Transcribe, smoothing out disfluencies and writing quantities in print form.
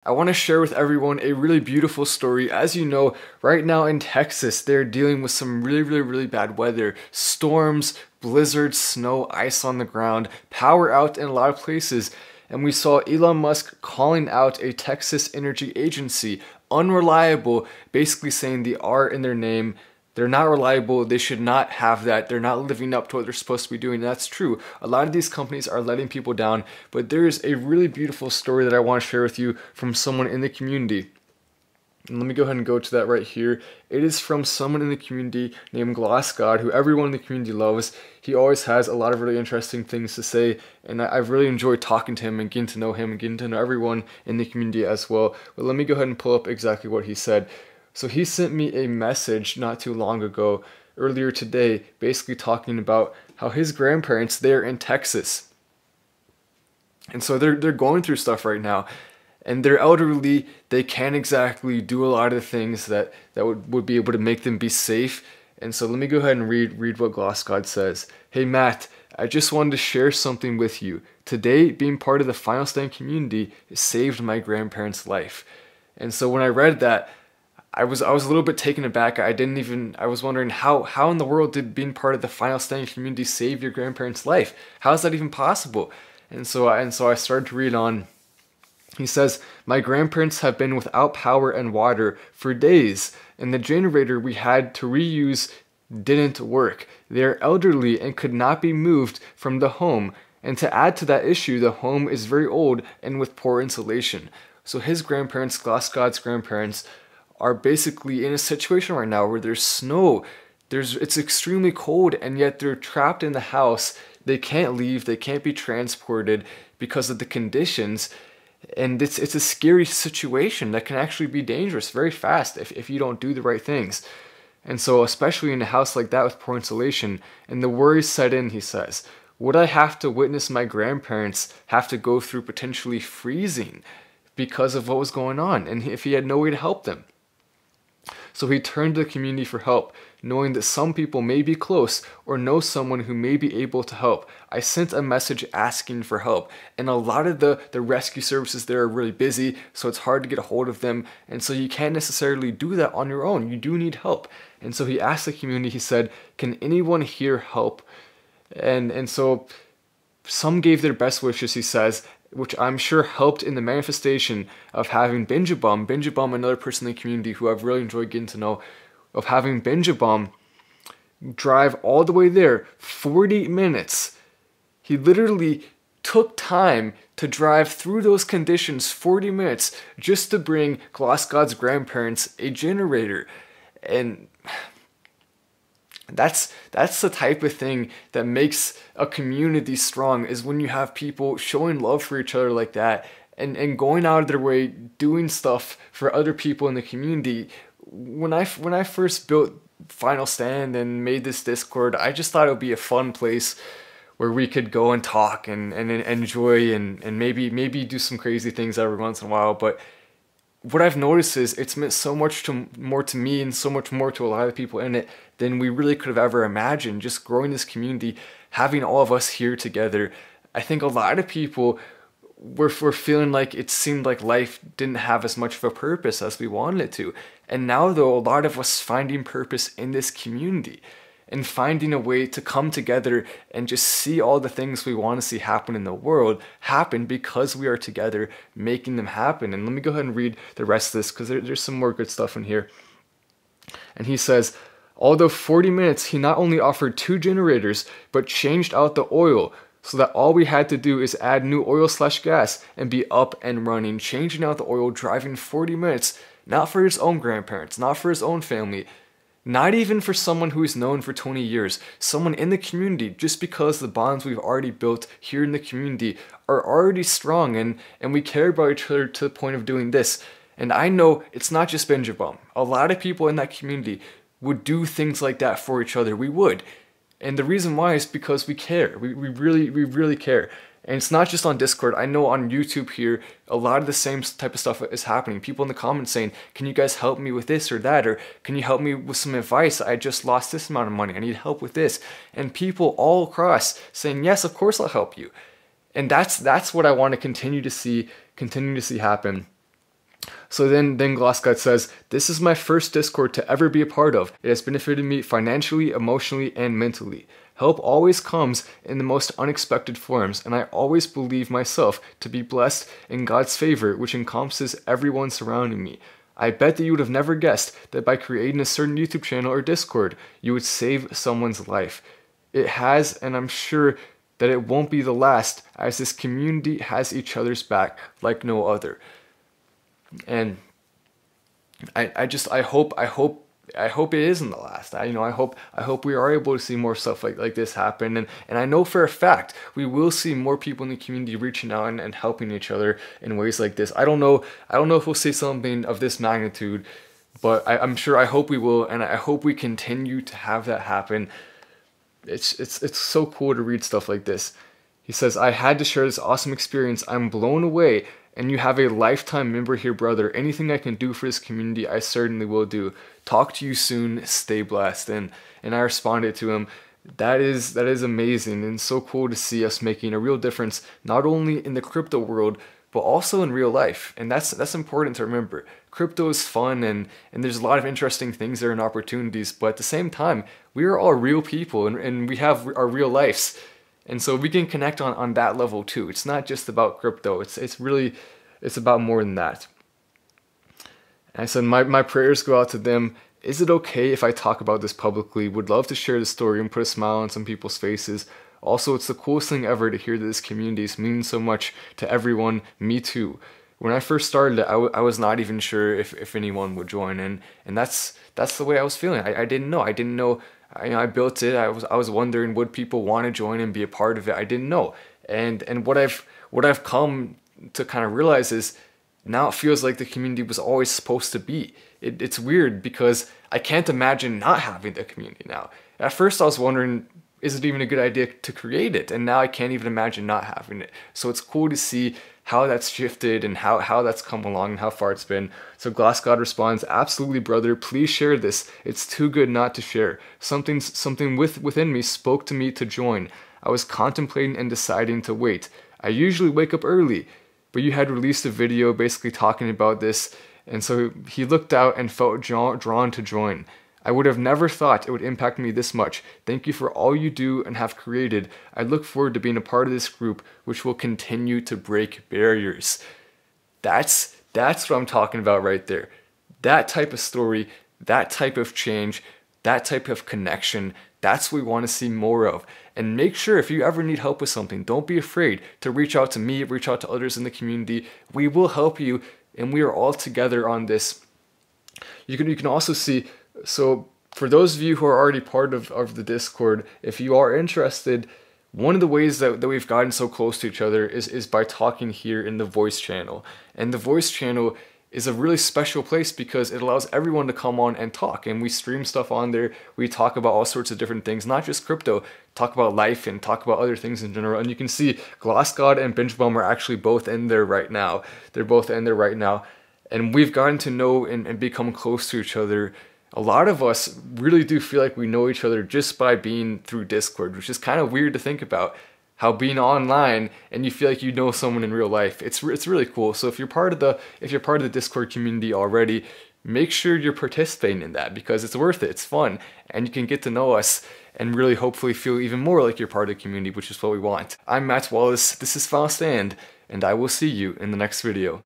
I want to share with everyone a really beautiful story. As you know, right now in Texas, they're dealing with some really bad weather. Storms, blizzards, snow, ice on the ground, power out in a lot of places. And we saw Elon Musk calling out a Texas energy agency, unreliable, basically saying the R in their name. They're not reliable. They should not have that. They're not living up to what they're supposed to be doing. That's true. A lot of these companies are letting people down, but there is a really beautiful story that I want to share with you from someone in the community. And let me go ahead and go to that right here. It is from someone in the community named Gloss God, who everyone in the community loves. He always has a lot of really interesting things to say, and I've really enjoyed talking to him and getting to know him and getting to know everyone in the community as well. But let me go ahead and pull up exactly what he said. So he sent me a message not too long ago, earlier today, basically talking about how his grandparents, they're in Texas. And so they're going through stuff right now. And they're elderly, they can't exactly do a lot of things that would be able to make them be safe. And so let me go ahead and read what Gloss God says. Hey Matt, I just wanted to share something with you. Today, being part of the Final Stand community saved my grandparents' life. And so when I read that, I was a little bit taken aback. I was wondering how in the world did being part of the Final Stand community save your grandparents' life? How is that even possible? And so I started to read on. He says, my grandparents have been without power and water for days, and the generator we had to reuse didn't work. They are elderly and could not be moved from the home. And to add to that issue, the home is very old and with poor insulation. So his grandparents, Glass God's grandparents, are basically in a situation right now where there's snow, it's extremely cold, and yet they're trapped in the house. They can't leave, they can't be transported because of the conditions, and it's a scary situation that can actually be dangerous very fast if you don't do the right things. And so especially in a house like that with poor insulation, and the worries set in, he says, would I have to witness my grandparents have to go through potentially freezing because of what was going on, and if he had no way to help them? So he turned to the community for help, knowing that some people may be close or know someone who may be able to help. I sent a message asking for help, and a lot of the rescue services there are really busy, so it's hard to get a hold of them, and so you can't necessarily do that on your own. You do need help. And so he asked the community, he said, can anyone here help? And so some gave their best wishes, he says, which I'm sure helped in the manifestation of having Benjabum, another person in the community who I've really enjoyed getting to know, of having Benjabum drive all the way there, 40 minutes. He literally took time to drive through those conditions, 40 minutes, just to bring Gloss God's grandparents a generator. And that's the type of thing that makes a community strong, is when you have people showing love for each other like that and going out of their way doing stuff for other people in the community. When I first built Final Stand and made this Discord, I just thought it would be a fun place where we could go and talk and enjoy and maybe do some crazy things every once in a while. But what I've noticed is it's meant so much more to me and so much more to a lot of people in it than we really could have ever imagined. Just growing this community, having all of us here together. I think a lot of people were feeling like it seemed like life didn't have as much of a purpose as we wanted it to. And now though, a lot of us finding purpose in this community and finding a way to come together and just see all the things we want to see happen in the world happen because we are together making them happen. And let me go ahead and read the rest of this because there's some more good stuff in here. And he says, although 40 minutes, he not only offered 2 generators, but changed out the oil so that all we had to do is add new oil/gas and be up and running. Changing out the oil, driving 40 minutes, not for his own grandparents, not for his own family, not even for someone who is known for 20 years, someone in the community, just because the bonds we've already built here in the community are already strong and we care about each other to the point of doing this. And I know it's not just Benjabum. A lot of people in that community would do things like that for each other. We would. And the reason why is because we care. We really care. And it's not just on Discord. I know on YouTube here, a lot of the same type of stuff is happening. People in the comments saying, can you guys help me with this or that? Or can you help me with some advice? I just lost this amount of money. I need help with this. And people all across saying, yes, of course I'll help you. And that's what I want to continue to see happen. So then Glassgod says, "This is my first Discord to ever be a part of. It has benefited me financially, emotionally, and mentally. Help always comes in the most unexpected forms, and I always believe myself to be blessed in God's favor, which encompasses everyone surrounding me. I bet that you would have never guessed that by creating a certain YouTube channel or Discord, you would save someone's life. It has, and I'm sure that it won't be the last, as this community has each other's back like no other." And I hope it isn't the last. I hope we are able to see more stuff like this happen, and I know for a fact we will see more people in the community reaching out and helping each other in ways like this. I don't know if we'll see something of this magnitude, but I'm sure, I hope we will, and I hope we continue to have that happen. It's so cool to read stuff like this. He says, "I had to share this awesome experience. I'm blown away, and you have a lifetime member here, brother. Anything I can do for this community, I certainly will do. Talk to you soon. Stay blessed." And I responded to him, that is amazing, and so cool to see us making a real difference, not only in the crypto world, but also in real life. And that's important to remember. Crypto is fun, and there's a lot of interesting things there and opportunities, but at the same time, we are all real people, and we have our real lives. And so we can connect on that level too. It's not just about crypto. It's about more than that. And I said, my prayers go out to them. Is it okay if I talk about this publicly? Would love to share the story and put a smile on some people's faces. Also, it's the coolest thing ever to hear that this community is meaning so much to everyone, me too. When I first started it, I was not even sure if anyone would join, and that's the way I was feeling. I didn't know. I built it. I was wondering, would people want to join and be a part of it? I didn't know. And what I've come to kind of realize is, now it feels like the community was always supposed to be. It's weird because I can't imagine not having the community now. At first I was wondering, is it even a good idea to create it? And now I can't even imagine not having it. So it's cool to see how that's shifted and how that's come along and how far it's been. So Glassgod responds, "Absolutely, brother. Please share this. It's too good not to share. Something within me spoke to me to join. I was contemplating and deciding to wait. I usually wake up early, but you had released a video basically talking about this, and so he looked out and felt drawn to join. I would have never thought it would impact me this much. Thank you for all you do and have created. I look forward to being a part of this group, which will continue to break barriers." That's what I'm talking about right there. That type of story, that type of change, that type of connection, that's what we want to see more of. And make sure, if you ever need help with something, don't be afraid to reach out to me, reach out to others in the community. We will help you, and we are all together on this. You can also see, so for those of you who are already part of the Discord, if you are interested, one of the ways that we've gotten so close to each other is by talking here in the voice channel. And the voice channel is a really special place because it allows everyone to come on and talk, and we stream stuff on there. We talk about all sorts of different things, not just crypto, talk about life and talk about other things in general. And you can see Glassgod and Benchbum are actually both in there right now. They're both in there right now, and we've gotten to know and become close to each other. A lot of us really do feel like we know each other just by being through Discord, which is kind of weird to think about. How being online and you feel like you know someone in real life, it's really cool. So if you're part of the Discord community already, make sure you're participating in that, because it's worth it. It's fun, and you can get to know us and really hopefully feel even more like you're part of the community, which is what we want. I'm Matt Wallace. This is Final Stand, and I will see you in the next video.